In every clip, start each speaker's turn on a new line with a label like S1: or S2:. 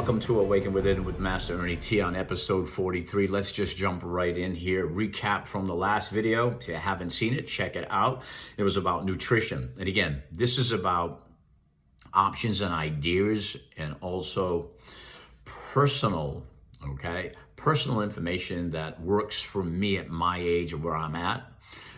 S1: Welcome to Awaken Within with Master Ernie T on episode 43. Let's just jump right in here. Recap from the last video. If you haven't seen it, check it out. It was about nutrition. And again, this is about options and ideas and also personal information that works for me at my age of where I'm at,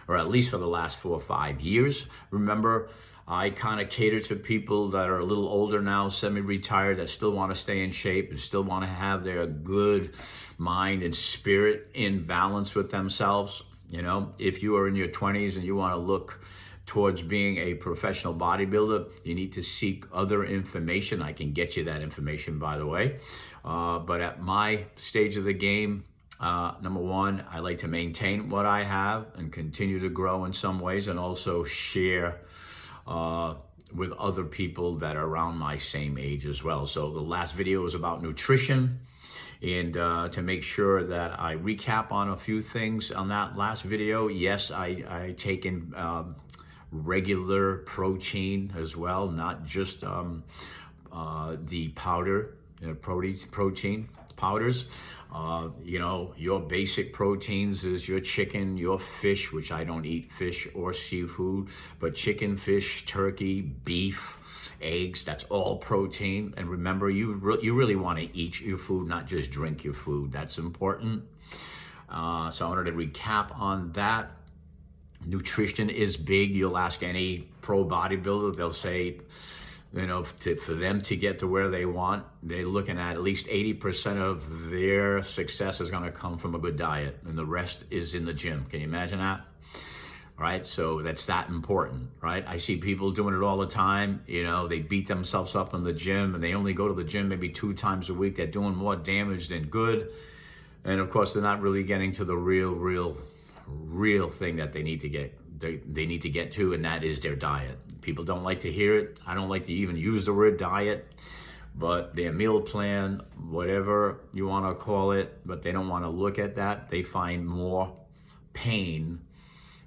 S1: or at least for the last 4 or 5 years. Remember, I kind of cater to people that are a little older now, semi-retired, that still want to stay in shape and still want to have their good mind and spirit in balance with themselves. You know, if you are in your 20s and you want to look towards being a professional bodybuilder, you need to seek other information. I can get you that information, by the way. But at my stage of the game, number one, I like to maintain what I have and continue to grow in some ways, and also share with other people that are around my same age as well. So the last video was about nutrition, and to make sure that I recap on a few things on that last video, yes, I take in regular protein as well, not just the powder, protein powders. You know, your basic proteins is your chicken, your fish, which I don't eat fish or seafood, but chicken, fish, turkey, beef, eggs, that's all protein. And remember, you really want to eat your food, not just drink your food. That's important. So I wanted to recap on that. Nutrition is big. You'll ask any pro bodybuilder, they'll say, you know, for them to get to where they want, they're looking at least 80% of their success is going to come from a good diet, and the rest is in the gym. Can you imagine that? Right? So that's that important, right? I see people doing it all the time. You know, they beat themselves up in the gym, and they only go to the gym maybe 2 times a week. They're doing more damage than good. And of course, they're not really getting to the real thing that they need to get. They need to get to, and that is their diet. People don't like to hear it. I don't like to even use the word diet, but their meal plan, whatever you want to call it, but they don't want to look at that. They find more pain,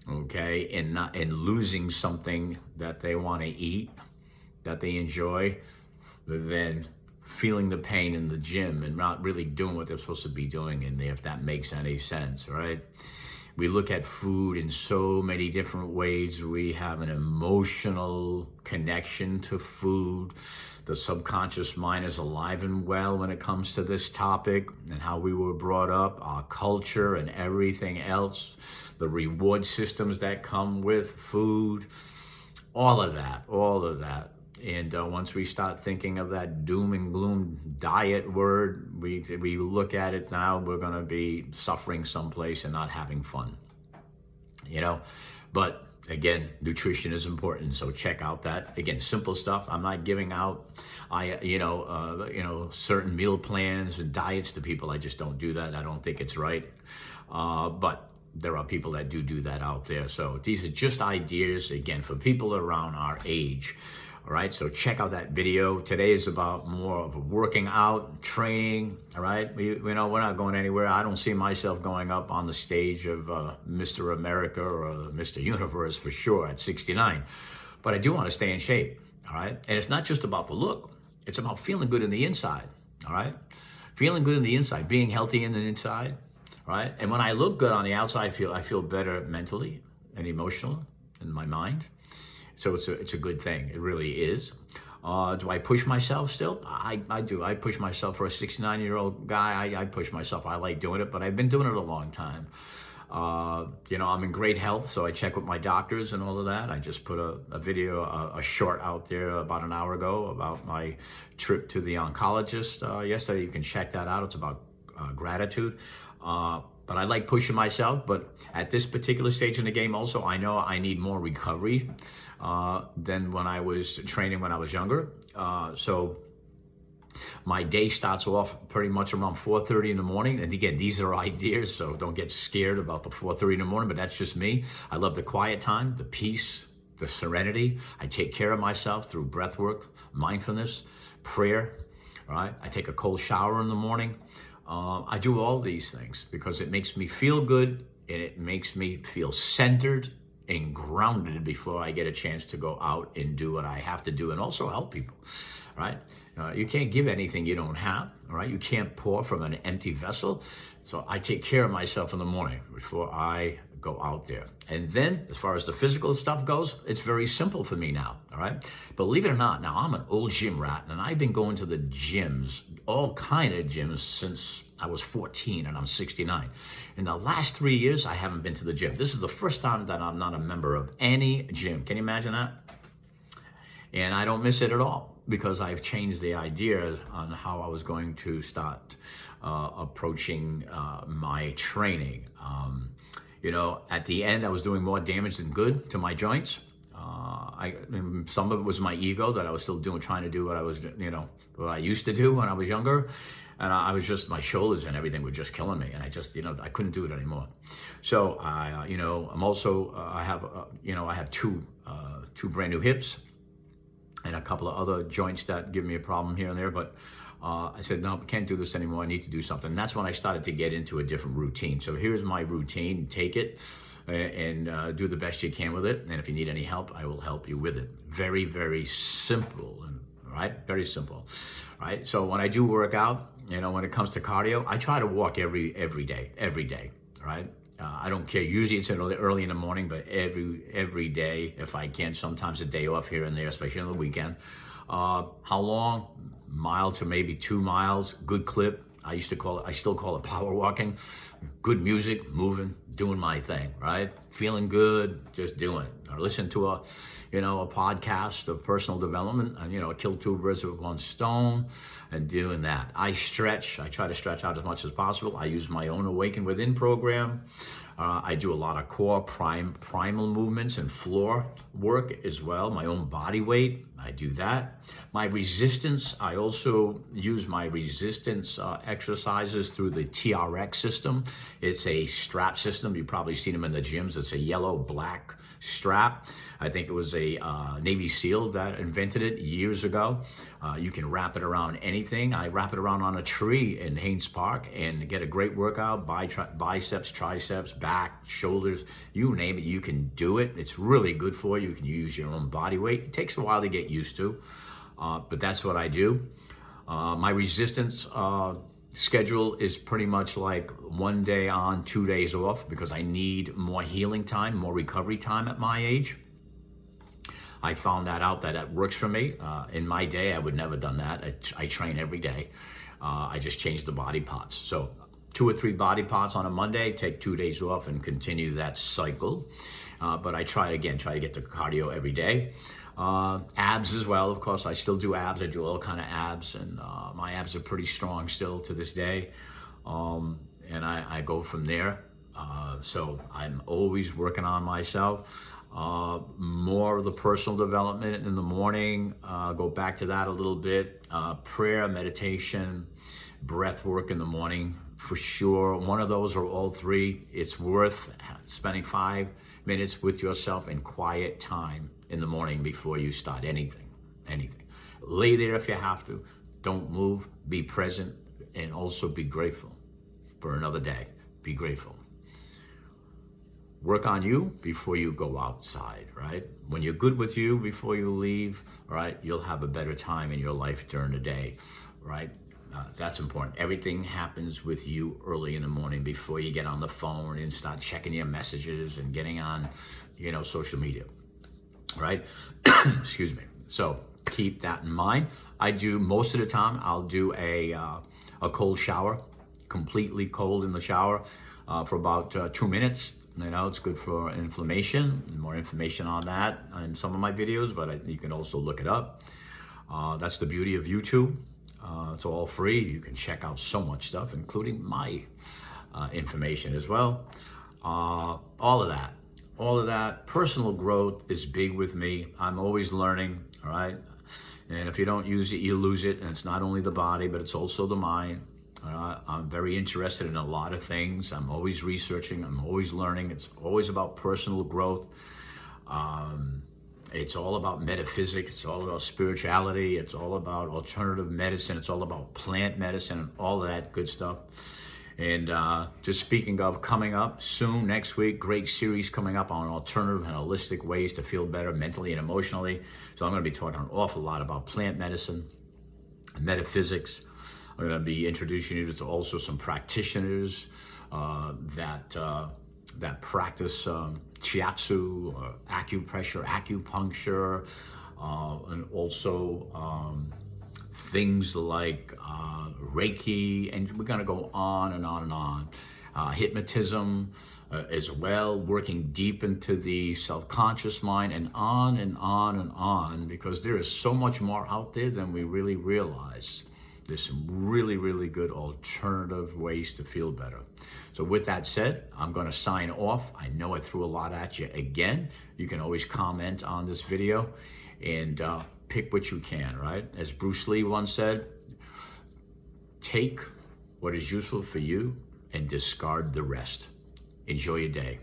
S1: okay, in losing something that they want to eat, that they enjoy, than feeling the pain in the gym and not really doing what they're supposed to be doing in there, if that makes any sense, right? We look at food in so many different ways. We have an emotional connection to food. The subconscious mind is alive and well when it comes to this topic, and how we were brought up, our culture and everything else, the reward systems that come with food, all of that. And once we start thinking of that doom and gloom diet word, we look at it now, we're going to be suffering someplace and not having fun, you know. But again, nutrition is important, so check out that. Again, simple stuff. I'm not giving out, certain meal plans and diets to people. I just don't do that. I don't think it's right. But there are people that do that out there. So these are just ideas, again, for people around our age. All right, so check out that video. Today is about more of working out, training. All right, we're not going anywhere. I don't see myself going up on the stage of Mr. America or Mr. Universe for sure at 69. But I do want to stay in shape. All right, and it's not just about the look. It's about feeling good in the inside. All right, feeling good in the inside, being healthy in the inside. All right, and when I look good on the outside, I feel better mentally and emotionally in my mind. So it's a good thing. It really is. Do I push myself still? I do. I push myself. For a 69-year-old guy, I push myself. I like doing it, but I've been doing it a long time. I'm in great health, so I check with my doctors and all of that. I just put a video, a short out there about an hour ago about my trip to the oncologist yesterday. You can check that out. It's about gratitude. But I like pushing myself. But at this particular stage in the game also, I know I need more recovery than when I was training when I was younger. So my day starts off pretty much around 4:30 in the morning. And again, these are ideas, so don't get scared about the 4:30 in the morning, but that's just me. I love the quiet time, the peace, the serenity. I take care of myself through breath work, mindfulness, prayer, right? I take a cold shower in the morning. I do all these things because it makes me feel good, and it makes me feel centered and grounded before I get a chance to go out and do what I have to do and also help people, right? You can't give anything you don't have, all right? You can't pour from an empty vessel. So I take care of myself in the morning before I go out there. And then as far as the physical stuff goes, it's very simple for me now, all right? Believe it or not, now I'm an old gym rat, and I've been going to the gyms, all kind of gyms, since I was 14 and I'm 69. In the last 3 years, I haven't been to the gym. This is the first time that I'm not a member of any gym. Can you imagine that? And I don't miss it at all because I've changed the idea on how I was going to start approaching my training. At the end, I was doing more damage than good to my joints. Some of it was my ego that I was still trying to do what I used to do when I was younger. And I was just, my shoulders and everything were just killing me. And I couldn't do it anymore. So I have two brand new hips and a couple of other joints that give me a problem here and there. But I said, no, I can't do this anymore. I need to do something. And that's when I started to get into a different routine. So here's my routine. Take it and do the best you can with it. And if you need any help, I will help you with it. Very, very simple. Right? Very simple. Right? So when I do work out, when it comes to cardio, I try to walk every day. Right? I don't care. Usually it's early in the morning, but every day if I can. Sometimes a day off here and there, especially on the weekend. How long? Mile to maybe 2 miles. Good clip. I still call it power walking. Good music, moving, doing my thing, right? Feeling good, just doing it. Or listen to a podcast of personal development, and kill two birds with one stone, and doing that. I stretch. I try to stretch out as much as possible. I use my own Awaken Within program. I do a lot of core primal movements and floor work as well. My own body weight, I do that. My resistance, I also use my resistance exercises through the TRX system. It's a strap system. You've probably seen them in the gyms. It's a yellow-black strap. I think it was a Navy SEAL that invented it years ago. You can wrap it around anything. I wrap it around on a tree in Haynes Park and get a great workout. Biceps, triceps, back, shoulders, you name it, you can do it. It's really good for you. You can use your own body weight. It takes a while to get used to, but that's what I do. My resistance schedule is pretty much like 1 day on, 2 days off, because I need more healing time, more recovery time at my age. I found that works for me. In my day, I would never done that. I train every day. I just changed the body parts. So 2 or 3 body parts on a Monday, take 2 days off and continue that cycle. But I try to get to cardio every day. Abs as well, of course. I still do abs. I do all kind of abs, and my abs are pretty strong still to this day. And I go from there. So I'm always working on myself. More of the personal development in the morning. Go back to that a little bit. Prayer, meditation, breath work in the morning for sure. One of those or all 3. It's worth spending 5 minutes with yourself in quiet time in the morning before you start anything. Lay there if you have to. Don't move. Be present, and also be grateful for another day. Be grateful. Work on you before you go outside, right? When you're good with you before you leave, right, you'll have a better time in your life during the day, right? That's important. Everything happens with you early in the morning before you get on the phone and start checking your messages and getting on, social media, right? Excuse me. So keep that in mind. I do most of the time. I'll do a cold shower, completely cold in the shower, for about 2 minutes. It's good for inflammation. More information on that in some of my videos, but you can also look it up. That's the beauty of YouTube. It's all free. You can check out so much stuff, including my information as well. All of that. Personal growth is big with me. I'm always learning, all right? And if you don't use it, you lose it. And it's not only the body, but it's also the mind. I'm very interested in a lot of things. I'm always researching. I'm always learning. It's always about personal growth. It's all about metaphysics. It's all about spirituality. It's all about alternative medicine. It's all about plant medicine and all that good stuff. And just speaking of coming up soon, next week, great series coming up on alternative and holistic ways to feel better mentally and emotionally. So I'm going to be talking an awful lot about plant medicine, metaphysics. I'm going to be introducing you to also some practitioners that practice shiatsu, acupressure, acupuncture, and also things like Reiki, and we're going to go on and on and on. Hypnotism as well, working deep into the self-conscious mind, and on and on and on, because there is so much more out there than we really realize. There's some really, really good alternative ways to feel better. So with that said, I'm going to sign off. I know I threw a lot at you again. You can always comment on this video and pick what you can, right? As Bruce Lee once said, take what is useful for you and discard the rest. Enjoy your day.